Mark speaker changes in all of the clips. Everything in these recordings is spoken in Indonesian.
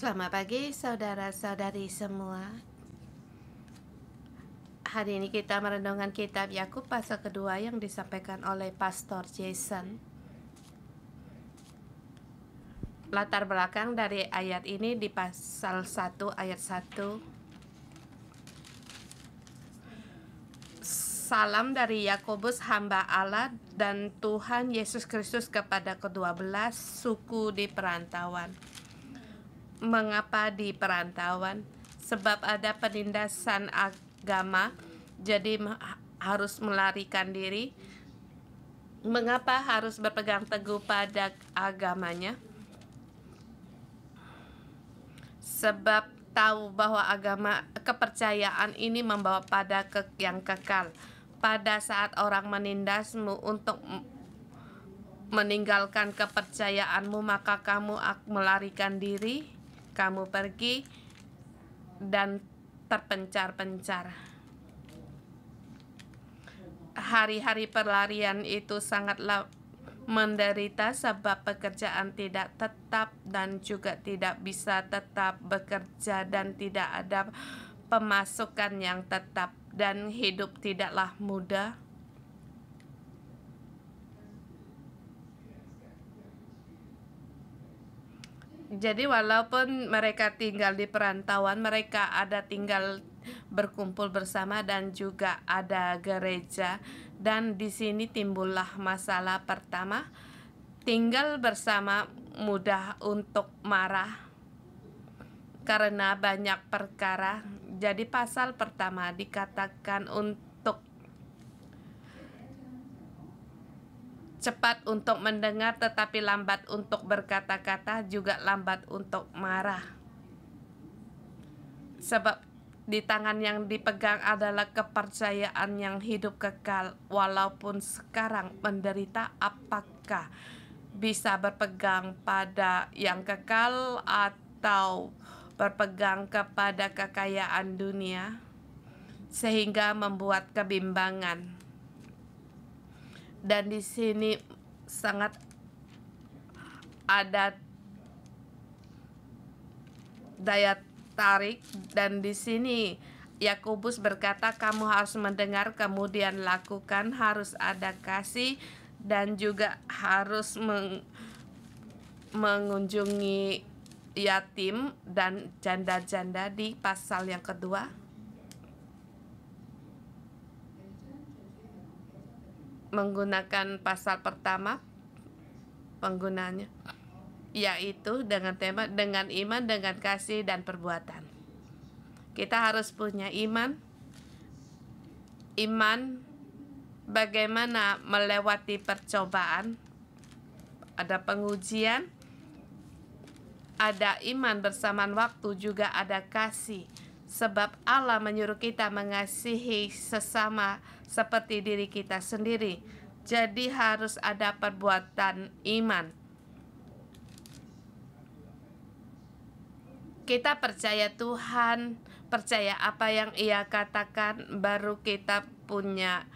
Speaker 1: Selamat pagi saudara-saudari semua. Hari ini kita merenungkan kitab Yakub pasal kedua yang disampaikan oleh Pastor Jason. Latar belakang dari ayat ini di pasal 1 ayat 1. Salam dari Yakobus hamba Allah dan Tuhan Yesus Kristus kepada ke-12 suku di perantauan. Mengapa di perantauan? Sebab ada penindasan agama, jadi harus melarikan diri. Mengapa harus berpegang teguh pada agamanya? Sebab tahu bahwa agama kepercayaan ini membawa pada yang kekal. Pada saat orang menindasmu untuk meninggalkan kepercayaanmu, maka kamu melarikan diri, kamu pergi dan terpencar-pencar. Hari-hari pelarian itu sangatlah menderita sebab pekerjaan tidak tetap dan juga tidak bisa tetap bekerja dan tidak ada pemasukan yang tetap dan hidup tidaklah mudah. Jadi walaupun mereka tinggal di perantauan, mereka ada tinggal berkumpul bersama dan juga ada gereja. Dan di sini timbullah masalah pertama, tinggal bersama mudah untuk marah karena banyak perkara. Jadi pasal pertama dikatakan untuk cepat untuk mendengar tetapi lambat untuk berkata-kata, juga lambat untuk marah. Sebab di tangan yang dipegang adalah kepercayaan yang hidup kekal. Walaupun sekarang menderita, apakah bisa berpegang pada yang kekal atau berpegang kepada kekayaan dunia, sehingga membuat kebimbangan. Dan di sini sangat ada daya tarik, dan di sini Yakobus berkata kamu harus mendengar kemudian lakukan, harus ada kasih dan juga harus mengunjungi yatim dan janda-janda di pasal yang kedua. Menggunakan pasal pertama penggunanya, yaitu dengan tema dengan iman, dengan kasih dan perbuatan. Kita harus punya iman. Iman bagaimana melewati percobaan, ada pengujian, ada iman bersamaan waktu, juga ada kasih. Sebab Allah menyuruh kita mengasihi sesama seperti diri kita sendiri. Jadi harus ada perbuatan iman. Kita percaya Tuhan, percaya apa yang Ia katakan, baru kita punya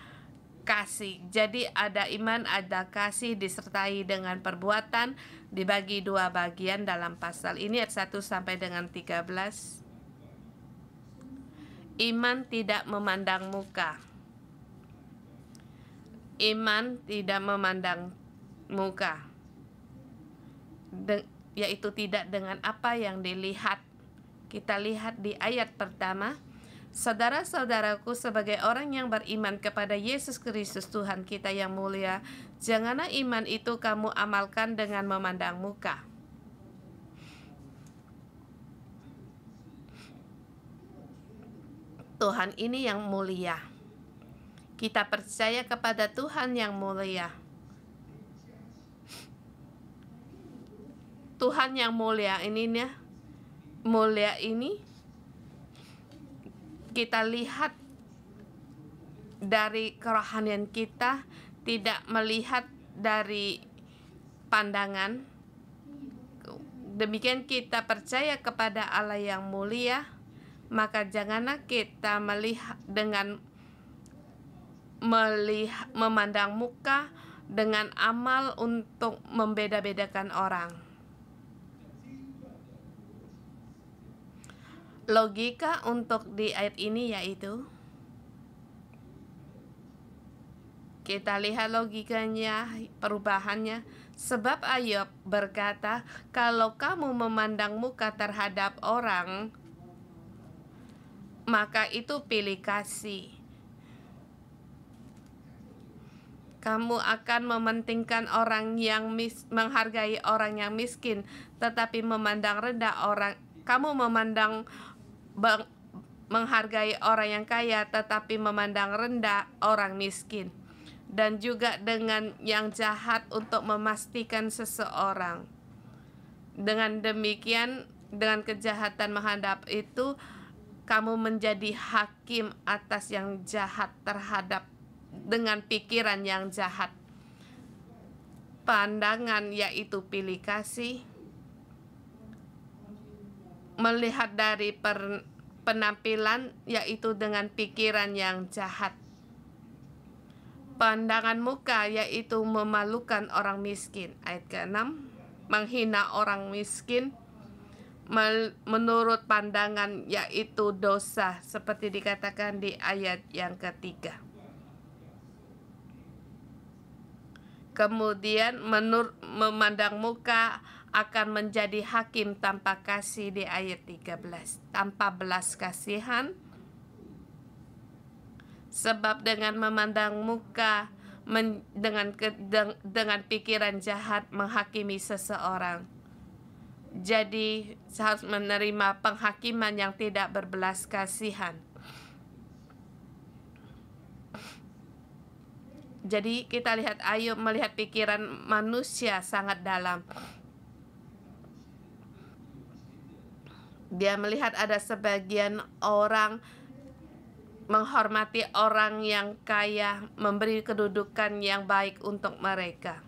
Speaker 1: kasih. Jadi ada iman, ada kasih disertai dengan perbuatan, dibagi dua bagian dalam pasal ini ayat 1 sampai dengan 13. Iman tidak memandang muka. Iman tidak memandang muka, yaitu tidak dengan apa yang dilihat. Kita lihat di ayat pertama, saudara-saudaraku, sebagai orang yang beriman kepada Yesus Kristus Tuhan kita yang mulia, janganlah iman itu kamu amalkan dengan memandang muka. Tuhan ini yang mulia. Kita percaya kepada Tuhan yang mulia. Tuhan yang mulia ini kita lihat dari kerohanian kita, tidak melihat dari pandangan. Demikian kita percaya kepada Allah yang mulia, maka janganlah kita melihat dengan memandang muka dengan amal untuk membeda-bedakan orang. Logika untuk di ayat ini yaitu, kita lihat logikanya, perubahannya. Sebab Ayub berkata, kalau kamu memandang muka terhadap orang, maka itu pilih kasih. Kamu akan mementingkan orang yang menghargai orang yang miskin, tetapi memandang rendah orang. Kamu menghargai orang yang kaya, tetapi memandang rendah orang miskin. Dan juga dengan yang jahat untuk memastikan seseorang. Dengan demikian, dengan kejahatan menghadap itu, kamu menjadi hakim atas yang jahat terhadap dengan pikiran yang jahat. Pandangan yaitu pilih kasih, melihat dari penampilan yaitu dengan pikiran yang jahat. Pandangan muka yaitu memalukan orang miskin. Ayat ke-6, menghina orang miskin menurut pandangan yaitu dosa, seperti dikatakan di ayat yang ketiga. Kemudian memandang muka akan menjadi hakim tanpa kasih di ayat 13. Tanpa belas kasihan. Sebab dengan memandang muka, dengan pikiran jahat menghakimi seseorang. Jadi harus menerima penghakiman yang tidak berbelas kasihan. Jadi kita lihat Ayub melihat pikiran manusia sangat dalam. Dia melihat ada sebagian orang menghormati orang yang kaya, memberi kedudukan yang baik untuk mereka.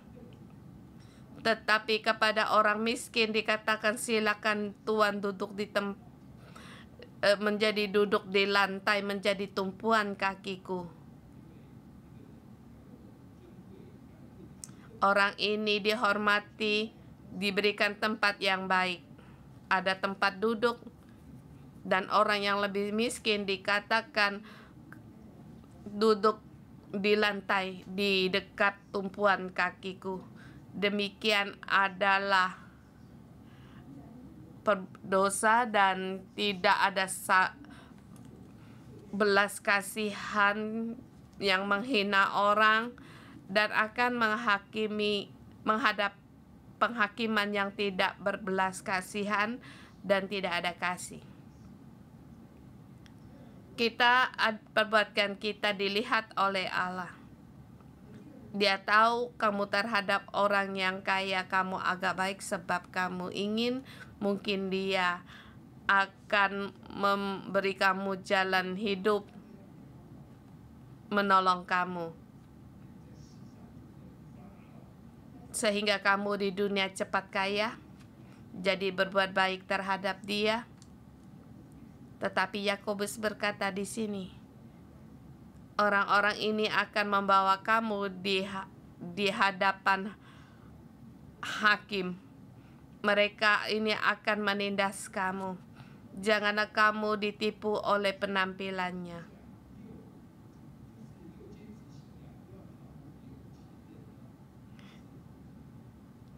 Speaker 1: Tetapi kepada orang miskin dikatakan, silakan Tuan duduk menjadi duduk di lantai, menjadi tumpuan kakiku. Orang ini dihormati, diberikan tempat yang baik, ada tempat duduk, dan orang yang lebih miskin dikatakan duduk di lantai di dekat tumpuan kakiku. Demikian adalah dosa menghina dan tidak ada belas kasihan yang menghina orang dan akan menghadap penghakiman yang tidak berbelas kasihan dan tidak ada kasih. Perbuatan kita dilihat oleh Allah. Dia tahu kamu terhadap orang yang kaya, kamu agak baik sebab kamu ingin, mungkin dia akan memberi kamu jalan hidup, menolong kamu, sehingga kamu di dunia cepat kaya. Jadi berbuat baik terhadap dia. Tetapi Yakobus berkata di sini, orang-orang ini akan membawa kamu di hadapan hakim. Mereka ini akan menindas kamu. Janganlah kamu ditipu oleh penampilannya.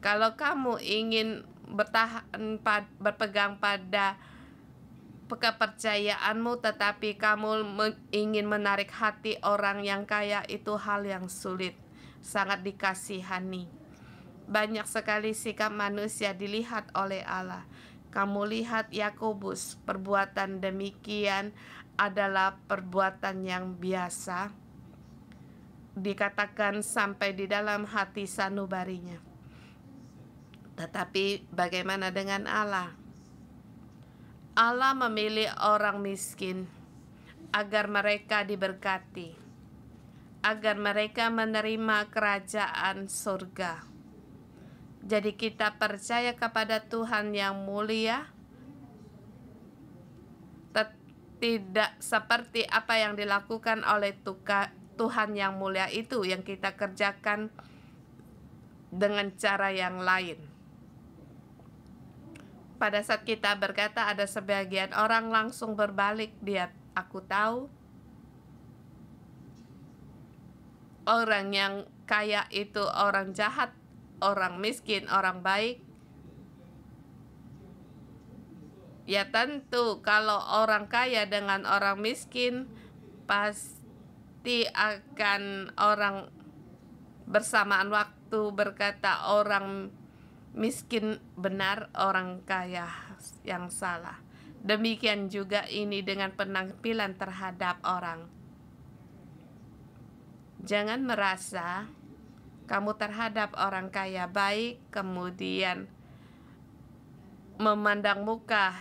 Speaker 1: Kalau kamu ingin berpegang pada kepercayaanmu, tetapi kamu ingin menarik hati orang yang kaya, itu hal yang sulit, sangat dikasihani. Banyak sekali sikap manusia dilihat oleh Allah. Kamu lihat Yakobus, perbuatan demikian adalah perbuatan yang biasa, dikatakan sampai di dalam hati sanubarinya. Tetapi bagaimana dengan Allah? Allah memilih orang miskin agar mereka diberkati, agar mereka menerima kerajaan surga. Jadi kita percaya kepada Tuhan yang mulia, tidak seperti apa yang dilakukan oleh Tuhan yang mulia itu yang kita kerjakan dengan cara yang lain. pada saat kita berkata, ada sebagian orang langsung berbalik, aku tahu orang yang kaya itu orang jahat, orang miskin, orang baik. Ya tentu kalau orang kaya dengan orang miskin pasti akan orang bersamaan waktu berkata orang miskin benar, orang kaya yang salah. Demikian juga ini dengan penampilan terhadap orang. Jangan merasa kamu terhadap orang kaya baik, kemudian memandang muka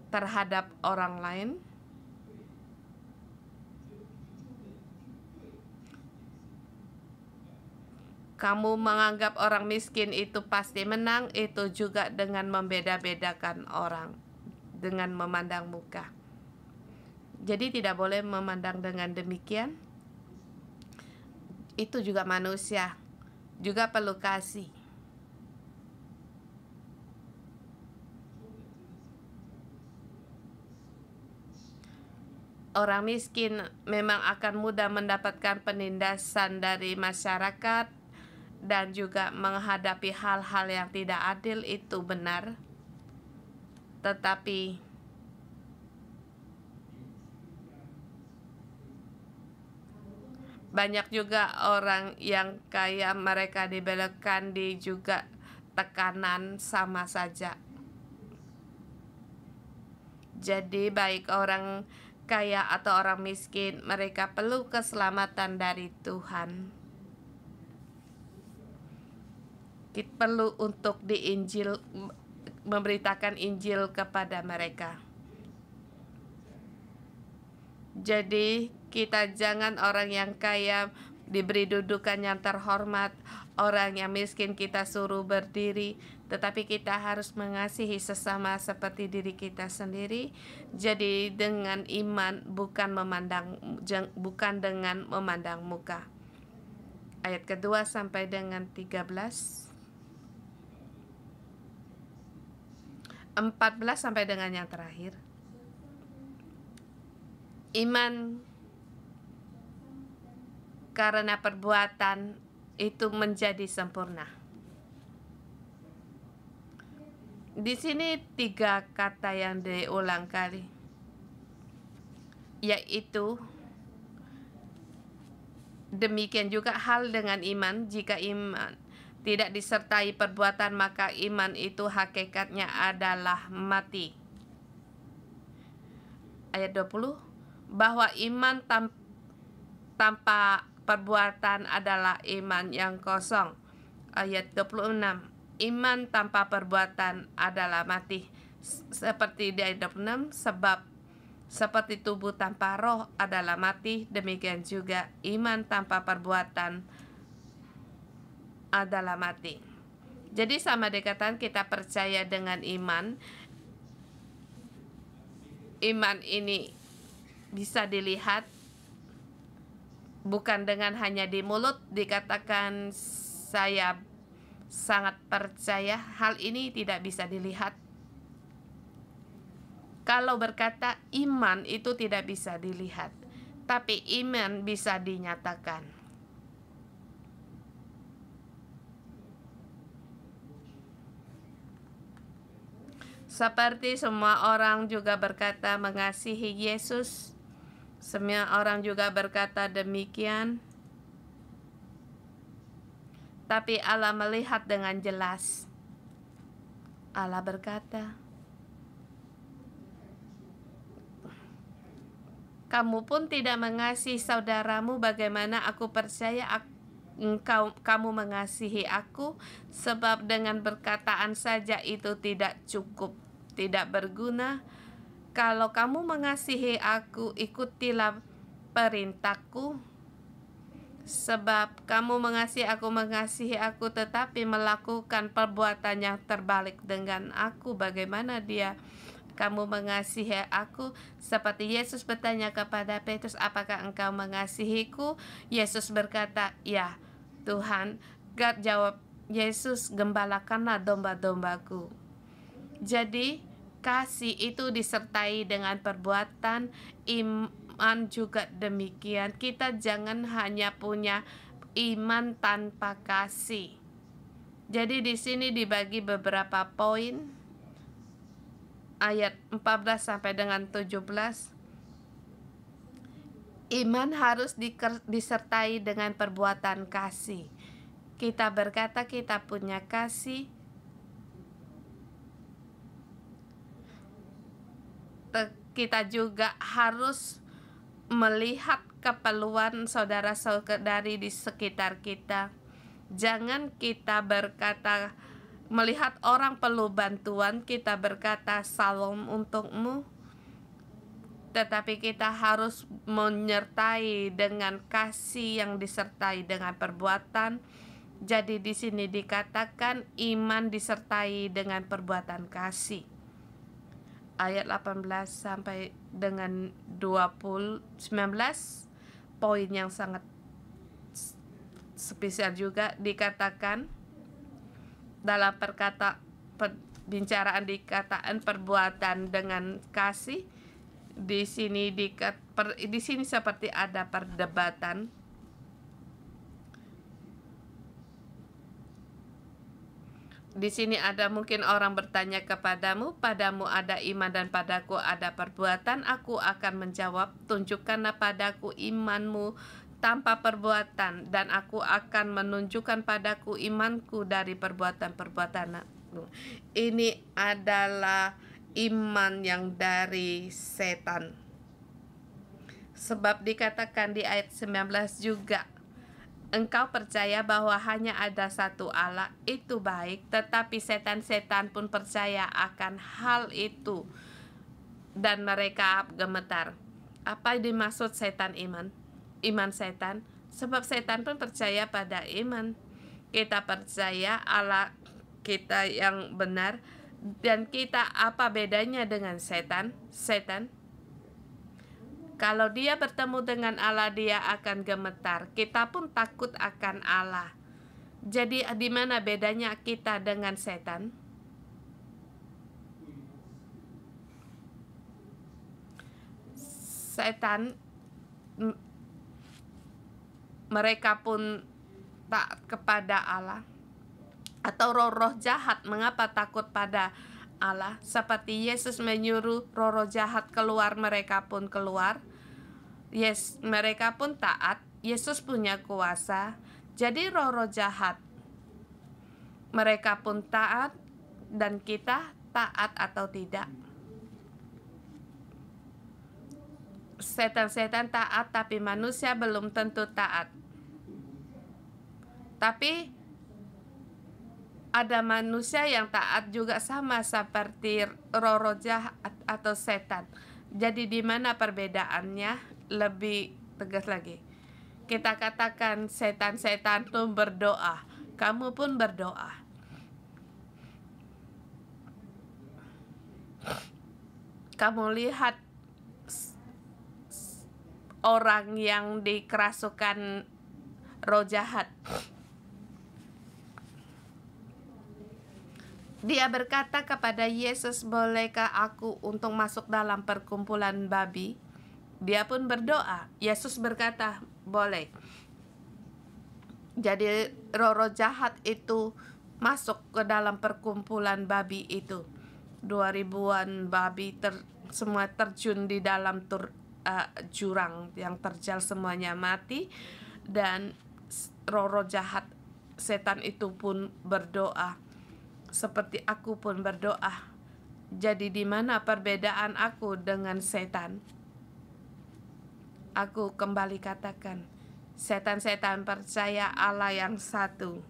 Speaker 1: terhadap orang lain. Kamu menganggap orang miskin itu pasti menang, itu juga dengan membeda-bedakan orang, dengan memandang muka. Jadi tidak boleh memandang dengan demikian. Itu juga manusia, juga perlu kasih. Orang miskin memang akan mudah mendapatkan penindasan dari masyarakat dan juga menghadapi hal-hal yang tidak adil, itu benar. Tetapi banyak juga orang yang kaya, mereka dibelokkan di juga tekanan sama saja. Jadi baik orang kaya atau orang miskin, mereka perlu keselamatan dari Tuhan. Kita perlu untuk diinjil, memberitakan Injil kepada mereka. Jadi kita jangan orang yang kaya diberi dudukan yang terhormat, orang yang miskin kita suruh berdiri, tetapi kita harus mengasihi sesama seperti diri kita sendiri. Jadi dengan iman, bukan dengan memandang muka. Ayat kedua sampai dengan 13. 14 sampai dengan yang terakhir. Iman karena perbuatan itu menjadi sempurna. Di sini 3 kata yang diulang kali, yaitu demikian juga hal dengan iman. Jika iman tidak disertai perbuatan, maka iman itu hakikatnya adalah mati. Ayat 20, bahwa iman tanpa perbuatan adalah iman yang kosong. Ayat 26, iman tanpa perbuatan adalah mati. Seperti di ayat 26, sebab seperti tubuh tanpa roh adalah mati, demikian juga iman tanpa perbuatan adalah mati. Jadi sama dikatakan kita percaya dengan iman. Iman ini bisa dilihat, bukan dengan hanya di mulut dikatakan saya sangat percaya. Hal ini tidak bisa dilihat. Kalau berkata iman itu tidak bisa dilihat, tapi iman bisa dinyatakan. Seperti semua orang juga berkata mengasihi Yesus, semua orang juga berkata demikian, tapi Allah melihat dengan jelas. Allah berkata, kamu pun tidak mengasihi saudaramu, bagaimana aku percaya kamu mengasihi aku? Sebab dengan perkataan saja itu tidak cukup, tidak berguna. Kalau kamu mengasihi aku, ikutilah perintahku. Sebab kamu mengasihi aku, tetapi melakukan perbuatan yang terbalik dengan aku. Bagaimana kamu mengasihi aku? Seperti Yesus bertanya kepada Petrus, apakah engkau mengasihiku? Yesus berkata, ya Tuhan. Gad jawab Yesus, gembalakanlah domba-dombaku. Jadi kasih itu disertai dengan perbuatan, iman juga demikian. Kita jangan hanya punya iman tanpa kasih. Jadi di sini dibagi beberapa poin, ayat 14 sampai dengan 17. Iman harus disertai dengan perbuatan kasih. Kita berkata kita punya kasih, kita juga harus melihat keperluan saudara-saudari di sekitar kita. Jangan kita berkata, melihat orang perlu bantuan, kita berkata salam untukmu, tetapi kita harus menyertai dengan kasih yang disertai dengan perbuatan. Jadi di sini dikatakan iman disertai dengan perbuatan kasih. Ayat 18 sampai dengan 19, poin yang sangat spesial juga dikatakan dalam pembicaraan dikataan perbuatan dengan kasih. Di sini seperti ada perdebatan. Di sini ada mungkin orang bertanya kepadamu, padamu ada iman dan padaku ada perbuatan. Aku akan menjawab, tunjukkanlah padaku imanmu tanpa perbuatan, dan aku akan menunjukkan padaku imanku dari perbuatan-perbuatanmu. Ini adalah iman yang dari setan. Sebab dikatakan di ayat 19 juga, engkau percaya bahwa hanya ada satu Allah, itu baik, tetapi setan-setan pun percaya akan hal itu, dan mereka gemetar. Apa dimaksud setan iman? Iman setan, sebab setan pun percaya pada iman. Kita percaya Allah kita yang benar, dan kita apa bedanya dengan setan? Kalau dia bertemu dengan Allah, dia akan gemetar. Kita pun takut akan Allah. Jadi di mana bedanya kita dengan setan? Setan, mereka pun taat kepada Allah. Atau roh-roh jahat, mengapa takut pada Allah? Seperti Yesus menyuruh roh-roh jahat keluar, mereka pun keluar. Mereka pun taat. Yesus punya kuasa. Jadi roh-roh jahat, mereka pun taat, dan kita taat atau tidak? Setan-setan taat, tapi manusia belum tentu taat. Tapi ada manusia yang taat juga sama seperti roh-roh jahat atau setan. Jadi di mana perbedaannya? Lebih tegas lagi, kita katakan setan-setan pun berdoa, kamu pun berdoa. Kamu lihat orang yang dikerasukan roh jahat, dia berkata kepada Yesus, bolehkah aku untuk masuk dalam perkumpulan babi? Dia pun berdoa. Yesus berkata, boleh. Jadi roh-roh jahat itu masuk ke dalam perkumpulan babi itu. 2000-an babi semua terjun di dalam jurang yang terjal, semuanya mati. Dan roh-roh jahat setan itu pun berdoa. Seperti aku pun berdoa. Jadi di mana perbedaan aku dengan setan? Aku kembali katakan, setan-setan percaya Allah yang satu.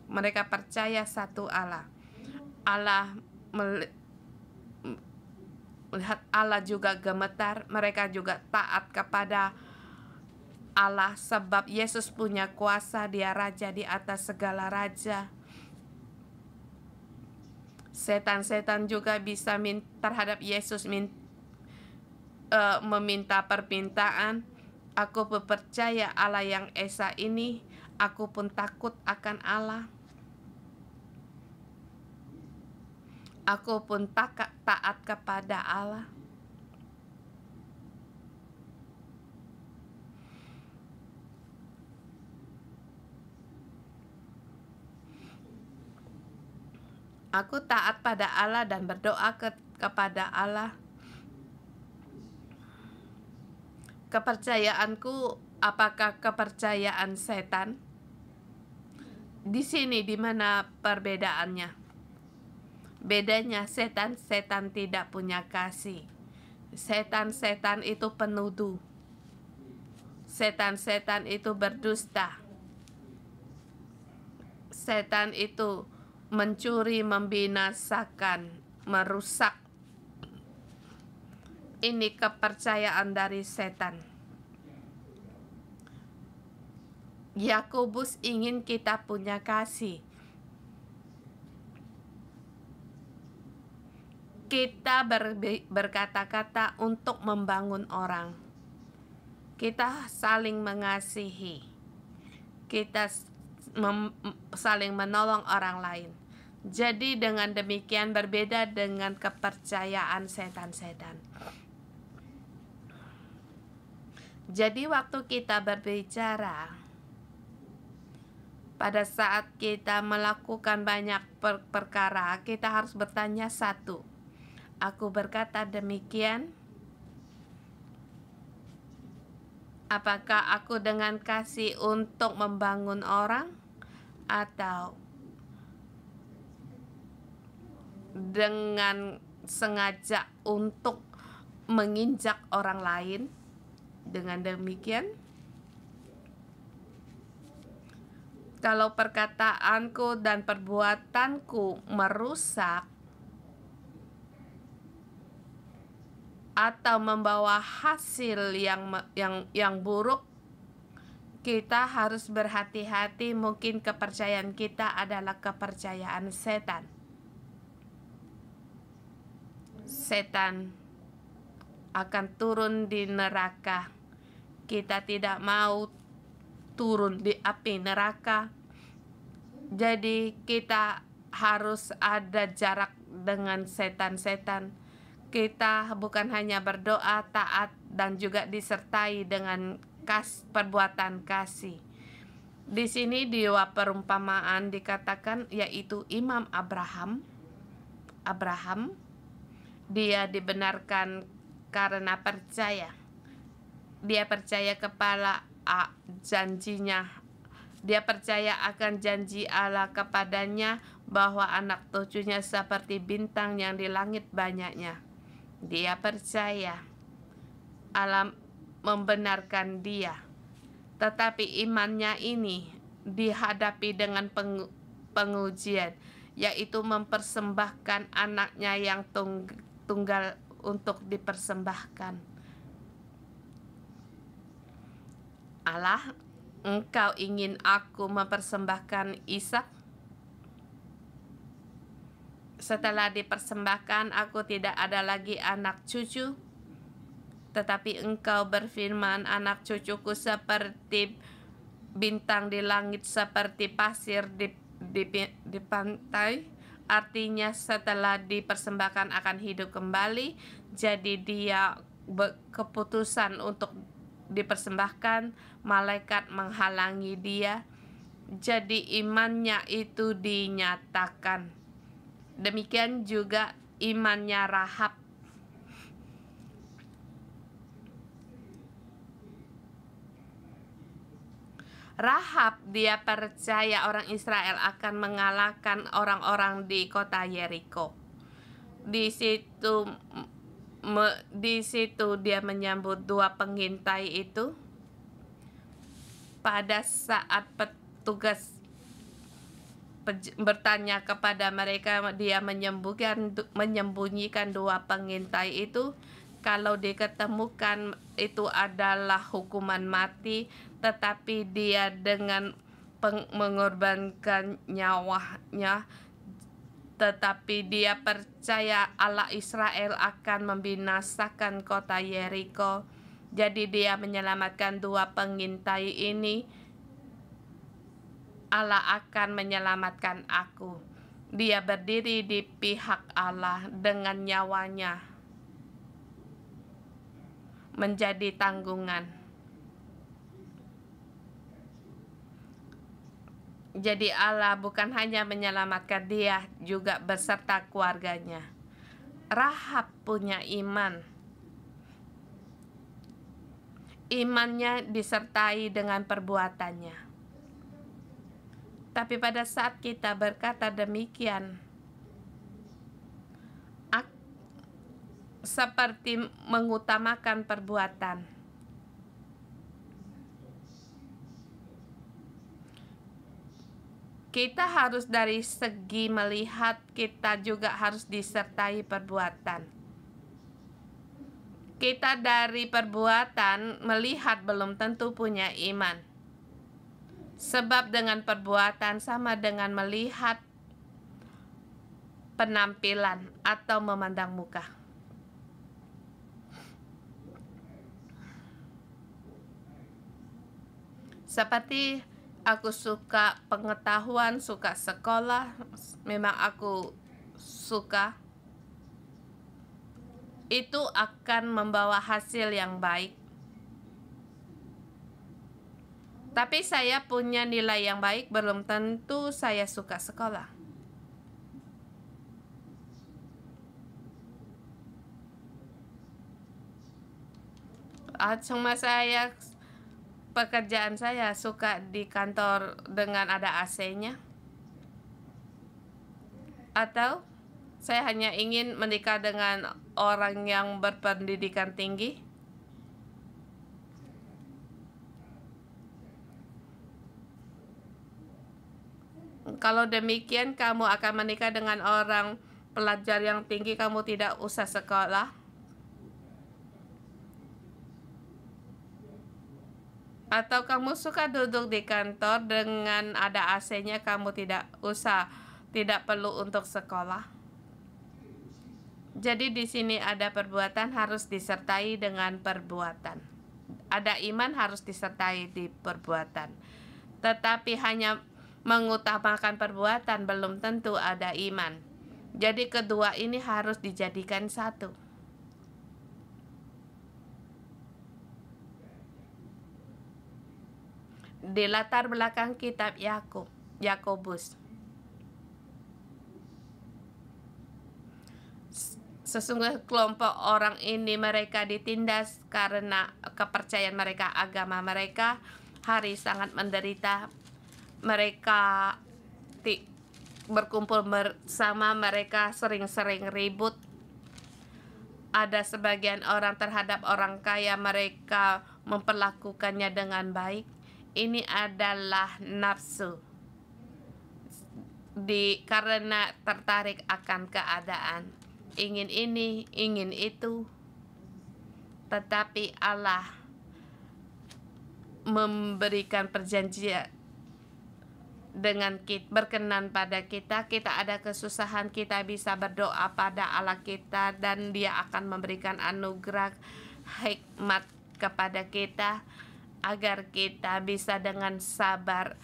Speaker 1: Mereka percaya satu Allah. Allah melihat Allah juga gemetar. Mereka juga taat kepada Allah, sebab Yesus punya kuasa. Dia raja di atas segala raja. Setan-setan juga bisa terhadap Yesus meminta permintaan. Aku percaya Allah yang esa ini. Aku pun takut akan Allah. Aku pun taat kepada Allah. Aku taat pada Allah dan berdoa kepada Allah. Kepercayaanku apakah kepercayaan setan? Di sini di mana perbedaannya? Bedanya setan tidak punya kasih. Setan itu penuduh. Setan itu berdusta. Setan itu mencuri, membinasakan, merusak. Ini kepercayaan dari setan. Yakobus ingin kita punya kasih. Kita berkata-kata untuk membangun orang. Kita saling mengasihi. Kita saling menolong orang lain. Jadi dengan demikian berbeda dengan kepercayaan setan-setan. Jadi waktu kita berbicara, pada saat kita melakukan banyak perkara, kita harus bertanya satu. Aku berkata demikian, apakah aku dengan kasih untuk membangun orang atau dengan sengaja untuk menginjak orang lain? Dengan demikian, kalau perkataanku dan perbuatanku merusak atau membawa hasil yang buruk, kita harus berhati-hati. Mungkin kepercayaan kita adalah kepercayaan setan. Setan akan turun di neraka. Kita tidak mau turun di api neraka. Jadi kita harus ada jarak dengan setan-setan. Kita bukan hanya berdoa, taat, dan juga disertai dengan perbuatan kasih. Di sini di perumpamaan dikatakan, yaitu Imam Abraham, dia dibenarkan karena percaya. Dia percaya kepada janjinya. Dia percaya akan janji Allah kepadanya bahwa anak cucunya seperti bintang yang di langit banyaknya. Dia percaya Allah membenarkan dia. Tetapi imannya ini dihadapi dengan pengujian, yaitu mempersembahkan anaknya yang tunggal untuk dipersembahkan. Allah, Engkau ingin aku mempersembahkan Ishak? Setelah dipersembahkan, aku tidak ada lagi anak cucu. Tetapi Engkau berfirman, anak cucuku seperti bintang di langit, seperti pasir di pantai. Artinya setelah dipersembahkan akan hidup kembali. Jadi dia keputusan untuk dipersembahkan, malaikat menghalangi dia. Jadi imannya itu dinyatakan. Demikian juga imannya Rahab. Rahab, dia percaya orang Israel akan mengalahkan orang-orang di kota Yeriko. Di situ dia menyambut dua pengintai itu. Pada saat petugas bertanya kepada mereka, dia menyembunyikan dua pengintai itu. Kalau diketemukan itu adalah hukuman mati, tetapi dia dengan mengorbankan nyawanya, tetapi dia percaya Allah Israel akan membinasakan kota Yeriko. Jadi dia menyelamatkan dua pengintai ini. Allah akan menyelamatkan aku. Dia berdiri di pihak Allah dengan nyawanya menjadi tanggungan. Jadi Allah bukan hanya menyelamatkan dia, juga beserta keluarganya. Rahab punya iman. Imannya disertai dengan perbuatannya. Tapi pada saat kita berkata demikian, seperti mengutamakan perbuatan. Kita harus dari segi melihat, kita juga harus disertai perbuatan. Kita dari perbuatan melihat belum tentu punya iman. Sebab dengan perbuatan sama dengan melihat penampilan atau memandang muka. Seperti aku suka pengetahuan, suka sekolah, memang aku suka. Itu akan membawa hasil yang baik. Tapi saya punya nilai yang baik, belum tentu saya suka sekolah. Cuma pekerjaan saya suka di kantor dengan ada AC-nya. Atau saya hanya ingin menikah dengan orang yang berpendidikan tinggi. Kalau demikian, kamu akan menikah dengan orang pelajar yang tinggi, kamu tidak usah sekolah. Atau kamu suka duduk di kantor dengan ada AC-nya, kamu tidak perlu untuk sekolah. Jadi di sini ada perbuatan harus disertai dengan perbuatan. Ada iman harus disertai di perbuatan. Tetapi hanya mengutamakan perbuatan belum tentu ada iman. Jadi kedua ini harus dijadikan satu. Di latar belakang kitab Yakobus, sesungguhnya kelompok orang ini mereka ditindas karena kepercayaan mereka, agama mereka. Hari sangat menderita. Mereka berkumpul bersama, mereka sering-sering ribut. Ada sebagian orang terhadap orang kaya, mereka memperlakukannya dengan baik. Ini adalah nafsu. Karena tertarik akan keadaan. Ingin ini, ingin itu. Tetapi Allah memberikan perjanjian dengan kita, berkenan pada kita. Kita ada kesusahan, kita bisa berdoa pada Allah kita, dan Dia akan memberikan anugerah hikmat kepada kita, agar kita bisa dengan sabar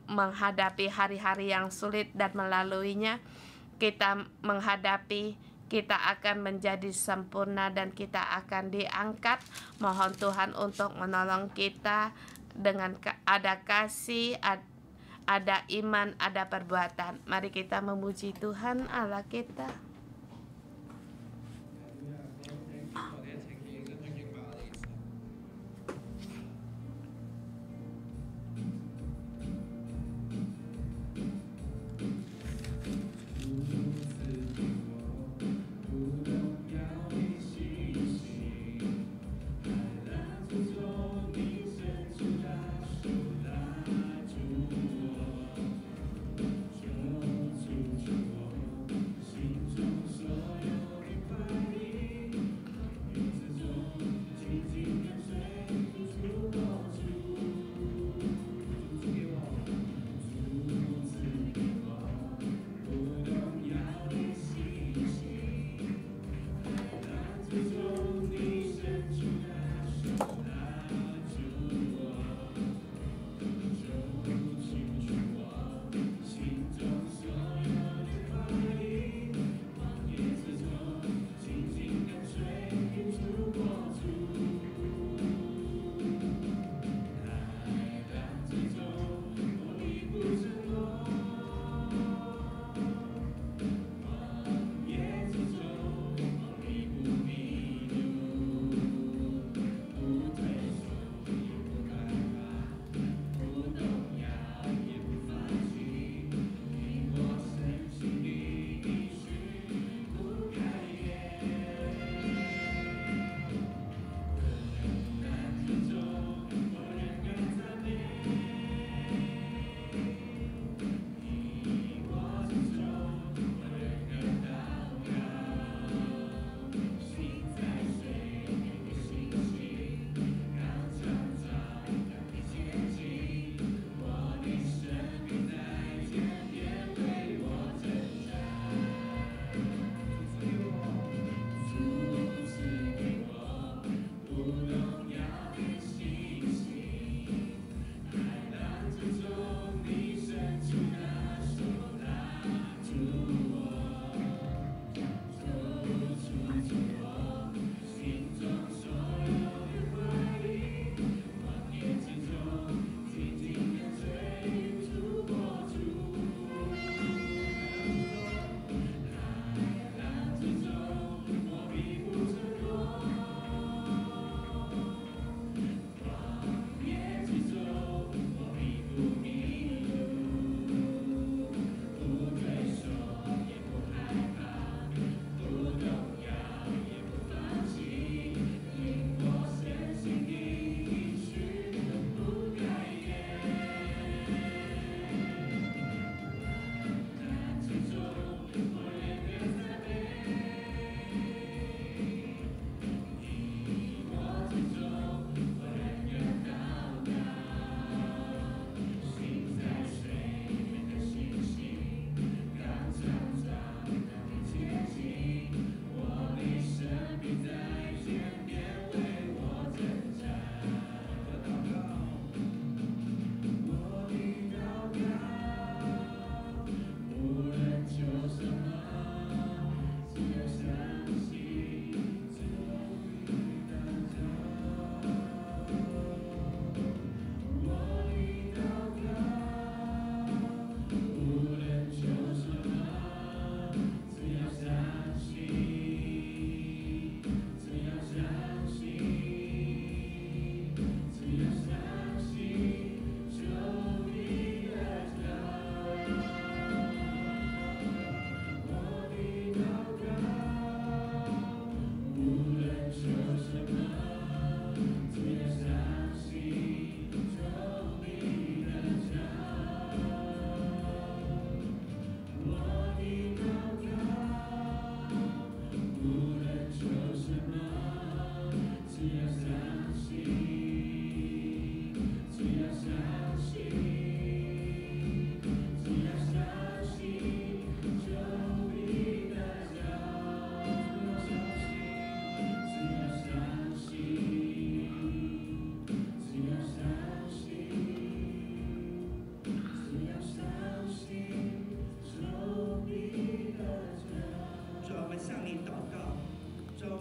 Speaker 1: menghadapi hari-hari yang sulit, dan melaluinya kita akan menjadi sempurna dan kita akan diangkat. Mohon Tuhan untuk menolong kita dengan ada kasih, ada iman, ada perbuatan. Mari kita memuji Tuhan Allah kita.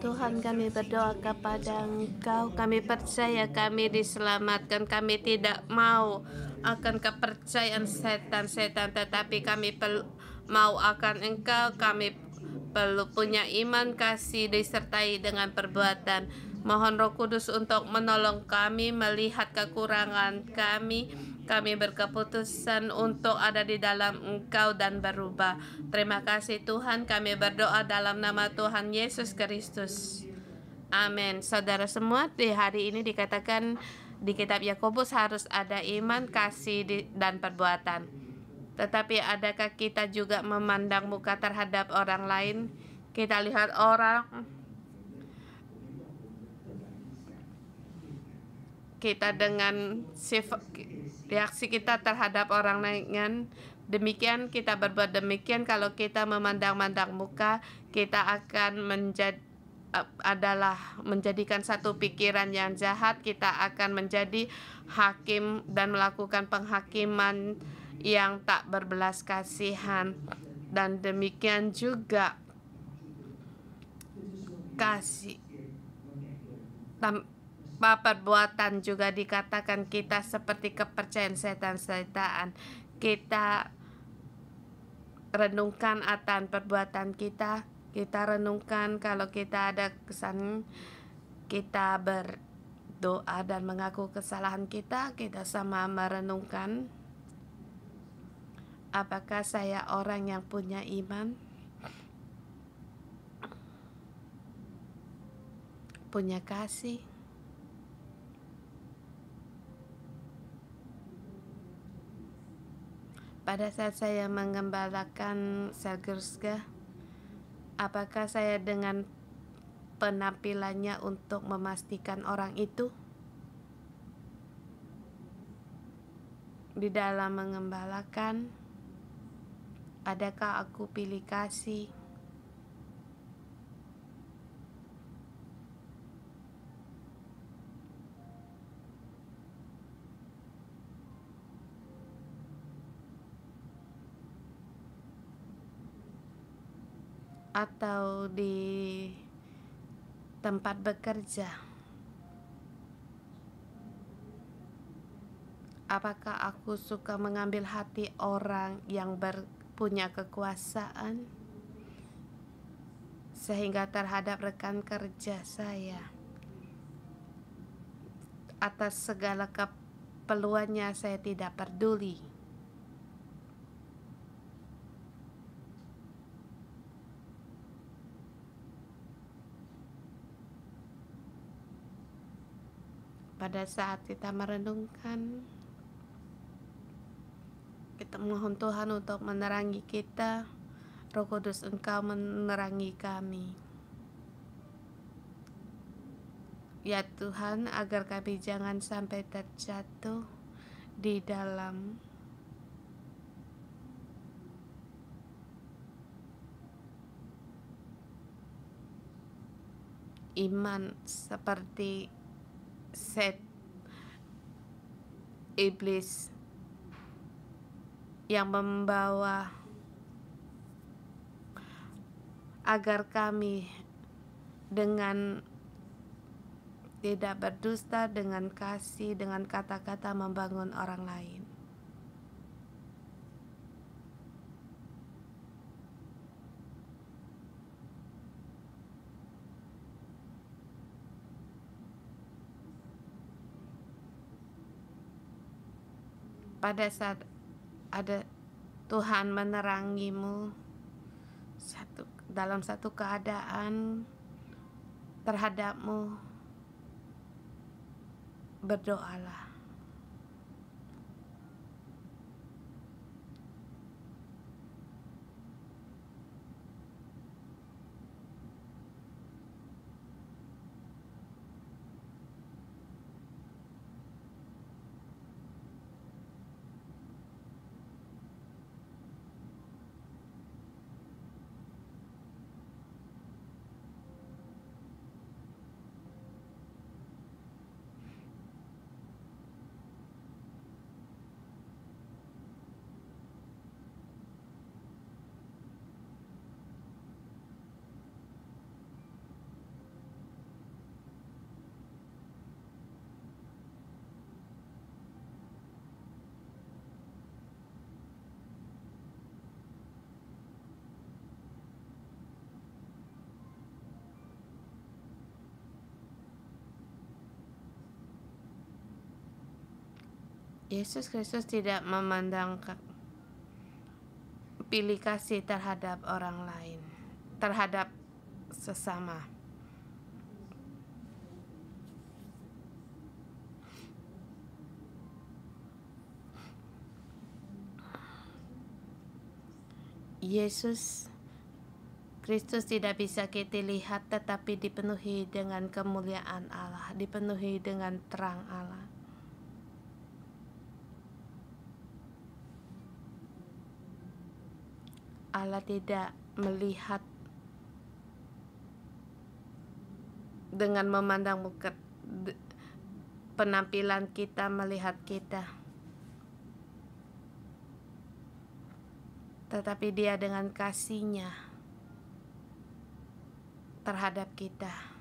Speaker 1: Tuhan, kami berdoa kepada Engkau. Kami percaya kami diselamatkan. Kami tidak mau akan kepercayaan setan-setan, tetapi kami mau akan Engkau. Kami perlu punya iman, kasih, disertai dengan perbuatan. Mohon Roh Kudus untuk menolong kami melihat kekurangan kami. Kami berkeputusan untuk ada di dalam Engkau dan berubah. Terima kasih Tuhan, kami berdoa dalam nama Tuhan Yesus Kristus. Amin. Saudara semua, di hari ini dikatakan di kitab Yakobus harus ada iman, kasih, dan perbuatan. Tetapi adakah kita juga memandang muka terhadap orang lain? Kita lihat orang, kita dengan reaksi kita terhadap orang lain, demikian kita berbuat demikian. Kalau kita memandang-mandang muka, kita akan menjadikan satu pikiran yang jahat. Kita akan menjadi hakim dan melakukan penghakiman yang tak berbelas kasihan. Dan demikian juga kasih tanpa perbuatan juga dikatakan kita seperti kepercayaan setan-setan. Kita renungkan akan perbuatan kita. Kita renungkan kalau kita ada kesan, kita berdoa dan mengaku kesalahan kita. Kita sama merenungkan, apakah saya orang yang punya iman, punya kasih, pada saat saya mengembalakan sel Gereja, apakah saya dengan penampilannya untuk memastikan orang itu di dalam mengembalakan, adakah aku pilih kasih? Atau di tempat bekerja, apakah aku suka mengambil hati orang yang punya kekuasaan sehingga terhadap rekan kerja saya, atas segala keperluannya saya tidak peduli? Pada saat kita merenungkan, kita mohon Tuhan untuk menerangi kita. Roh Kudus, Engkau menerangi kami. Ya Tuhan, agar kami jangan sampai terjatuh di dalam iman seperti iblis yang membawa agar kami dengan tidak berdusta, dengan kasih, dengan kata-kata membangun orang lain. Pada saat ada Tuhan menerangimu dalam satu keadaan terhadapmu, berdoalah. Yesus Kristus tidak memandang pilih kasih terhadap orang lain, terhadap sesama. Yesus Kristus tidak bisa kita lihat, tetapi dipenuhi dengan kemuliaan Allah, dipenuhi dengan terang Allah. Allah tidak melihat dengan memandang muka, penampilan kita, melihat kita, tetapi Dia dengan kasih-Nya terhadap kita.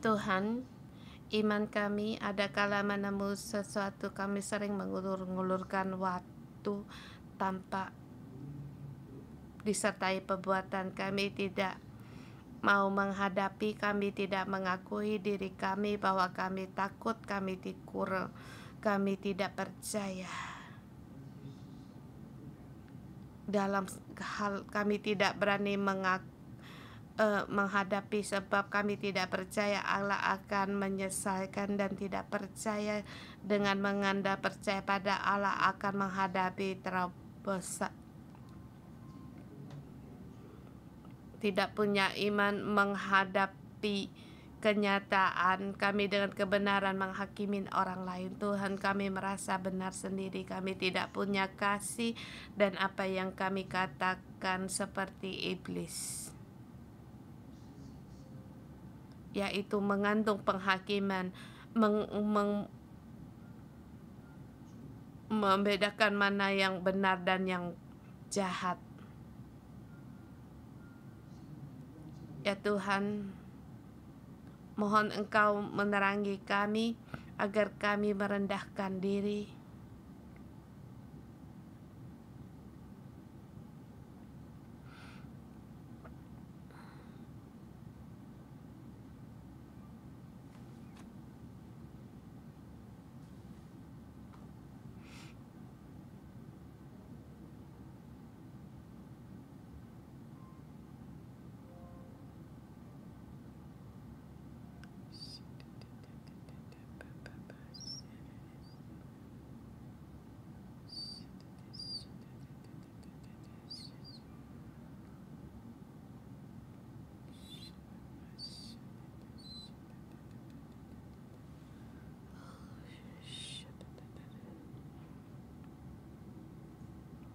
Speaker 1: Tuhan, iman kami ada kala menemu sesuatu, kami sering mengulur-ngulurkan waktu tanpa disertai perbuatan. Kami tidak mau menghadapi, kami tidak mengakui diri kami bahwa kami takut, kami tidak percaya. Dalam hal kami tidak berani menghadapi, sebab kami tidak percaya Allah akan menyelesaikan, dan tidak percaya dengan mengandalkan percaya pada Allah akan menghadapi terobosan. Tidak punya iman menghadapi kenyataan, kami dengan kebenaran menghakimi orang lain. Tuhan, kami merasa benar sendiri, kami tidak punya kasih, dan apa yang kami katakan seperti iblis, yaitu mengandung penghakiman, membedakan mana yang benar dan yang jahat. Ya Tuhan, mohon Engkau menerangi kami agar kami merendahkan diri,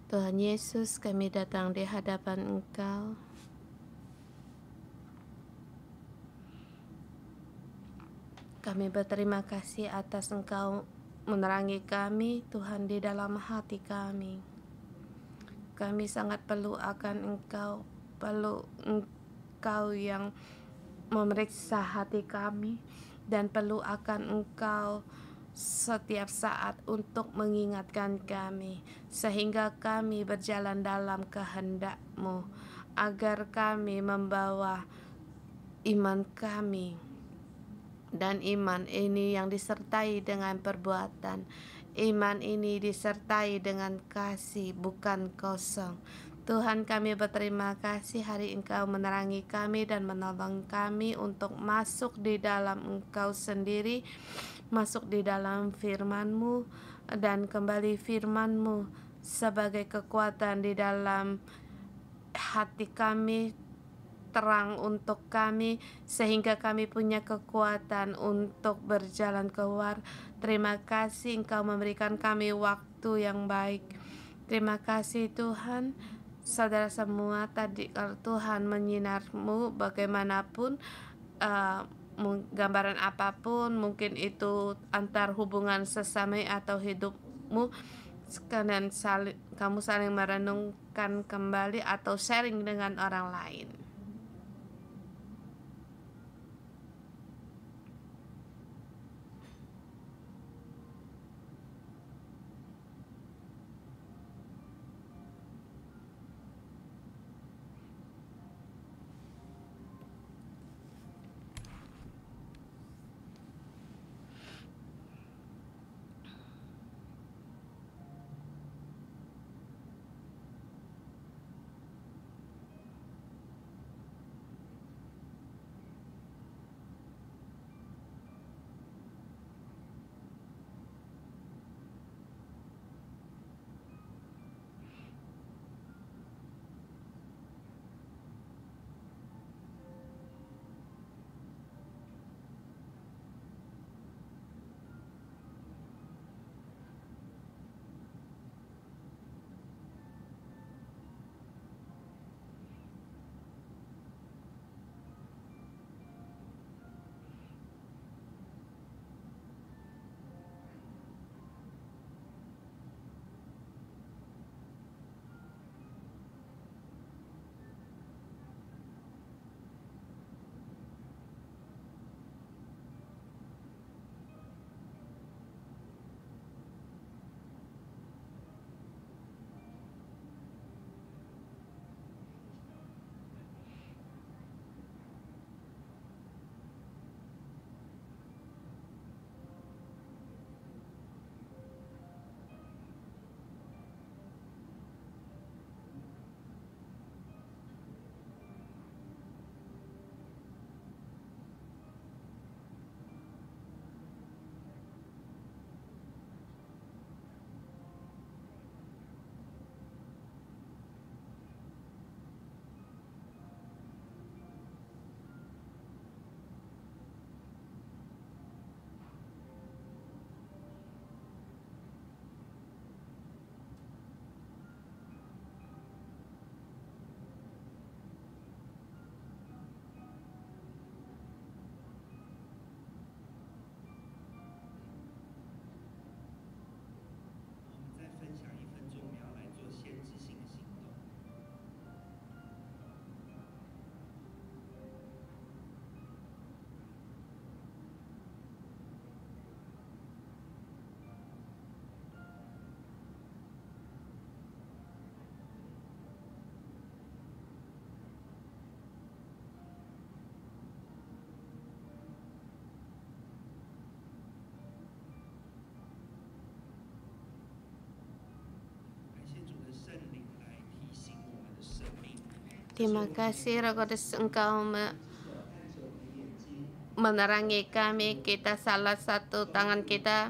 Speaker 1: Tuhan Yesus, kami datang di hadapan Engkau. Kami berterima kasih atas Engkau menerangi kami, Tuhan, di dalam hati kami. Kami sangat perlu akan Engkau, perlu Engkau yang memeriksa hati kami, dan perlu akan Engkau setiap saat untuk mengingatkan kami, sehingga kami berjalan dalam kehendak-Mu, agar kami membawa iman kami, dan iman ini yang disertai dengan perbuatan. Iman ini disertai dengan kasih, bukan kosong. Tuhan, kami berterima kasih hari Engkau menerangi kami dan menolong kami untuk masuk di dalam Engkau sendiri, masuk di dalam firman-Mu, dan kembali firman-Mu sebagai kekuatan di dalam hati kami, terang untuk kami, sehingga kami punya kekuatan untuk berjalan keluar. Terima kasih Engkau memberikan kami waktu yang baik. Terima kasih Tuhan. Saudara semua, tadi kalau Tuhan menyinarmu bagaimanapun, gambaran apapun, mungkin itu antar hubungan sesama atau hidupmu, dan kamu saling merenungkan kembali atau sharing dengan orang lain. Terima kasih Roh Kudus, Engkau menerangi kami. Kita salah satu tangan kita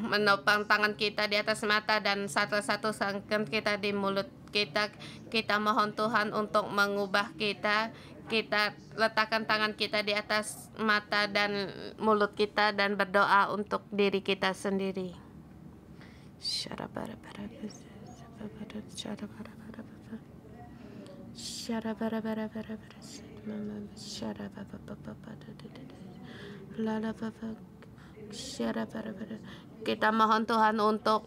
Speaker 1: menopang tangan kita di atas mata dan satu tangan kita di mulut kita. Kita mohon Tuhan untuk mengubah kita. Kita letakkan tangan kita di atas mata dan mulut kita dan berdoa untuk diri kita sendiri. Kita mohon Tuhan untuk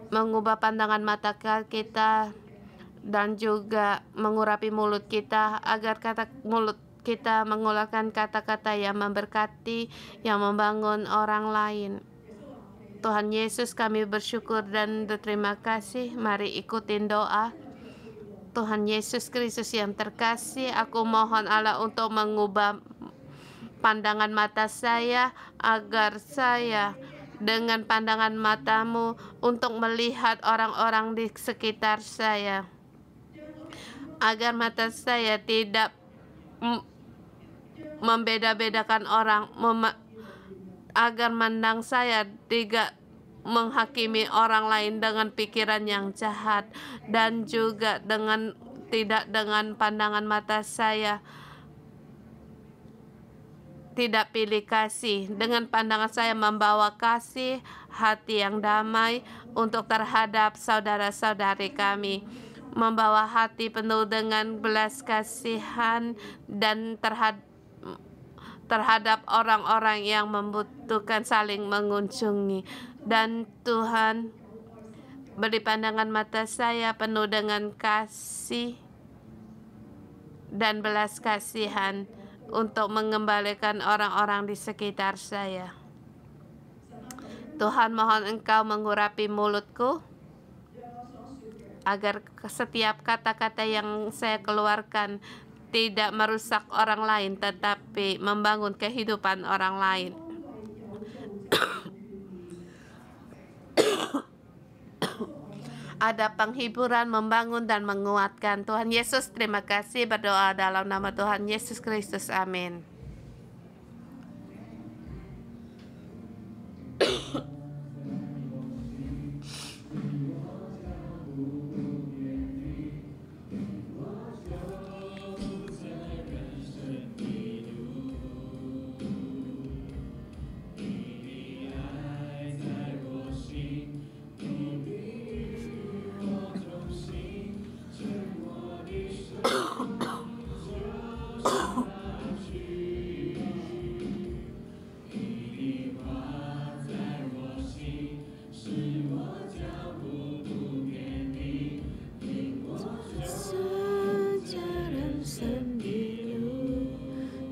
Speaker 1: mengubah pandangan mata kita dan juga mengurapi mulut kita, agar mulut kita mengeluarkan kata-kata yang memberkati, yang membangun orang lain. Tuhan Yesus, kami bersyukur dan berterima kasih. Mari ikutin doa. Tuhan Yesus Kristus yang terkasih, aku mohon Allah untuk mengubah pandangan mata saya, agar saya dengan pandangan matamu untuk melihat orang-orang di sekitar saya, agar mata saya tidak membeda-bedakan orang, agar mandang saya tidak menghakimi orang lain dengan pikiran yang jahat, dan juga tidak dengan pandangan mata saya tidak pilih kasih. Dengan pandangan saya membawa kasih, hati yang damai untuk terhadap saudara-saudari kami, membawa hati penuh dengan belas kasihan dan terhadap orang-orang yang membutuhkan, saling mengunjungi. Dan Tuhan, beri pandangan mata saya penuh dengan kasih dan belas kasihan untuk mengembalikan orang-orang di sekitar saya. Tuhan, mohon Engkau mengurapi mulutku agar setiap kata-kata yang saya keluarkan tidak merusak orang lain, tetapi membangun kehidupan orang lain. Ada penghiburan, membangun dan menguatkan. Tuhan Yesus, terima kasih. Berdoa dalam nama Tuhan Yesus Kristus. Amin.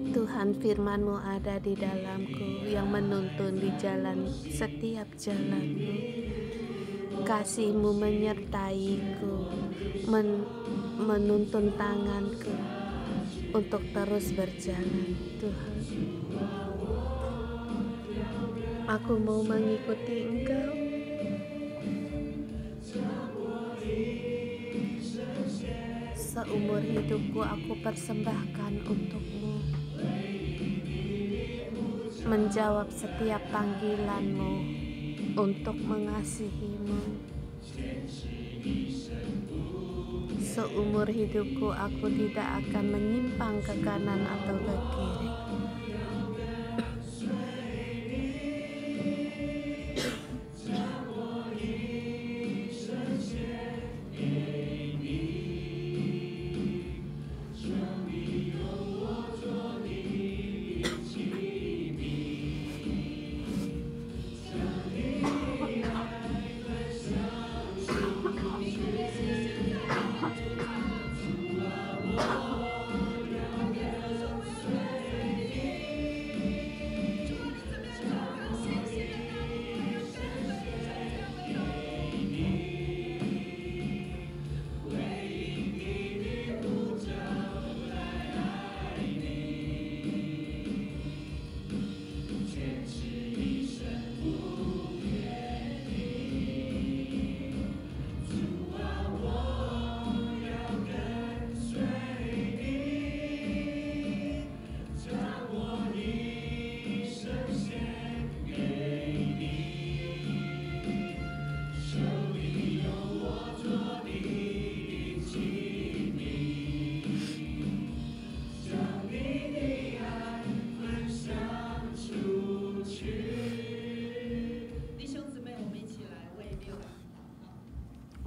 Speaker 1: Tuhan, firman-Mu ada di dalamku yang menuntun di jalan setiap jalanku. Kasih-Mu menyertaiku, menuntun tanganku untuk terus berjalan. Tuhan, aku mau mengikuti Engkau. Seumur hidupku aku persembahkan untuk-Mu, menjawab setiap panggilan-Mu untuk mengasihi-Mu. Seumur hidupku aku tidak akan menyimpang ke kanan atau ke kiri.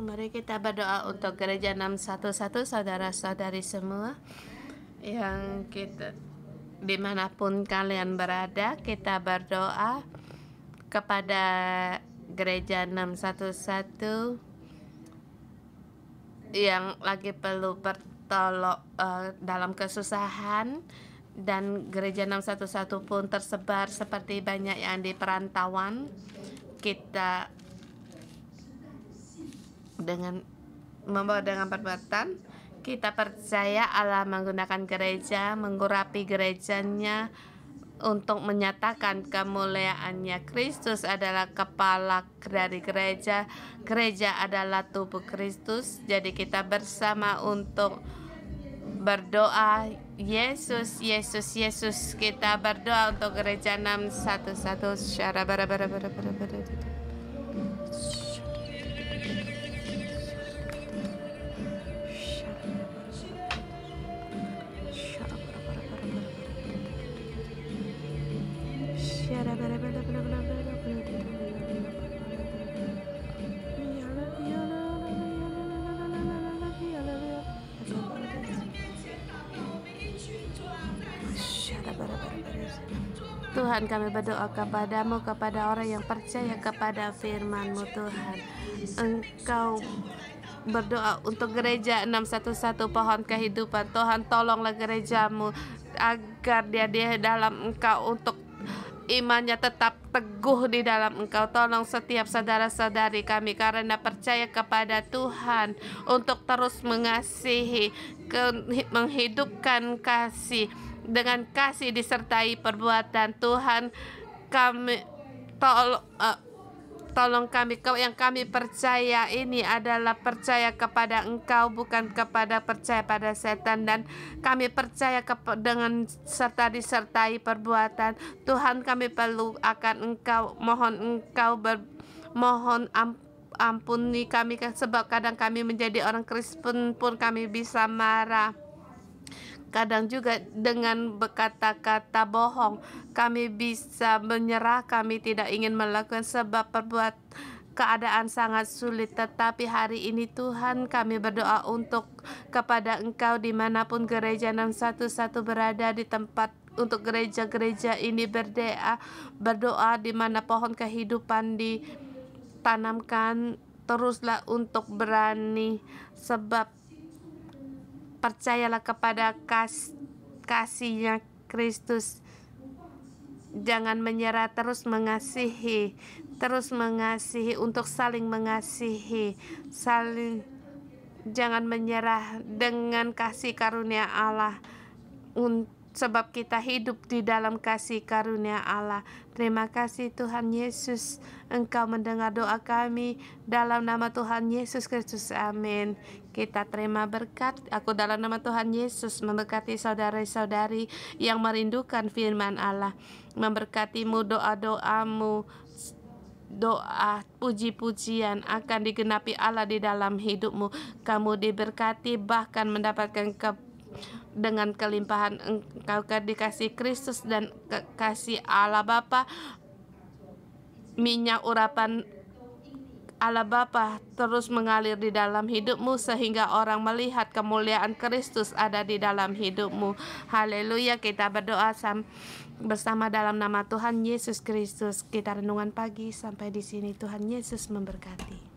Speaker 1: Mari kita berdoa untuk Gereja 611, saudara-saudari semua yang kita dimanapun kalian berada. Kita berdoa kepada Gereja 611 yang lagi perlu bertolong dalam kesusahan, dan Gereja 611 pun tersebar seperti banyak yang di perantauan. Kita membawa dengan perbuatan, kita percaya Allah menggunakan gereja, mengurapi gerejanya untuk menyatakan kemuliaannya. Kristus adalah kepala dari gereja, gereja adalah tubuh Kristus. Jadi kita bersama untuk berdoa, Yesus, Yesus, Yesus. Kita berdoa untuk Gereja 611. Tuhan, kami berdoa kepadamu, kepada orang yang percaya kepada firman-Mu Tuhan. Engkau berdoa untuk gereja 611 Pohon Kehidupan. Tuhan, tolonglah gerejamu agar dia dalam Engkau, untuk imannya tetap teguh di dalam Engkau. Tolong setiap saudara-saudari kami karena percaya kepada Tuhan untuk terus mengasihi, menghidupkan kasih dengan kasih disertai perbuatan. Tuhan, kami tolong kami, yang kami percaya ini adalah percaya kepada Engkau, bukan kepada percaya pada setan. Dan kami percaya dengan serta disertai perbuatan. Tuhan, kami perlu akan Engkau. Mohon Engkau mohon ampuni kami, sebab kadang kami menjadi orang Kristen pun kami bisa marah. Kadang juga dengan berkata-kata bohong kami bisa menyerah, kami tidak ingin melakukan sebab perbuat keadaan sangat sulit. Tetapi hari ini Tuhan, kami berdoa kepada Engkau dimanapun gereja 611 berada, di tempat untuk gereja-gereja ini berdoa di mana pohon kehidupan ditanamkan. Teruslah untuk berani, sebab percayalah kepada kasih-Nya Kristus. Jangan menyerah, terus mengasihi untuk saling mengasihi, jangan menyerah dengan kasih karunia Allah, sebab kita hidup di dalam kasih karunia Allah. Terima kasih Tuhan Yesus, Engkau mendengar doa kami dalam nama Tuhan Yesus Kristus, amin. Kita terima berkat. Aku dalam nama Tuhan Yesus memberkati saudara-saudari yang merindukan firman Allah, memberkatimu, doa-doamu, doa puji-pujian akan digenapi Allah di dalam hidupmu. Kamu diberkati, bahkan mendapatkan dengan kelimpahan. Engkau dikasih Kristus dan kasih Allah Bapa, minyak urapan Allah Bapa terus mengalir di dalam hidupmu, sehingga orang melihat kemuliaan Kristus ada di dalam hidupmu. Haleluya. Kita berdoa bersama dalam nama Tuhan Yesus Kristus. Kita renungan pagi sampai di sini. Tuhan Yesus memberkati.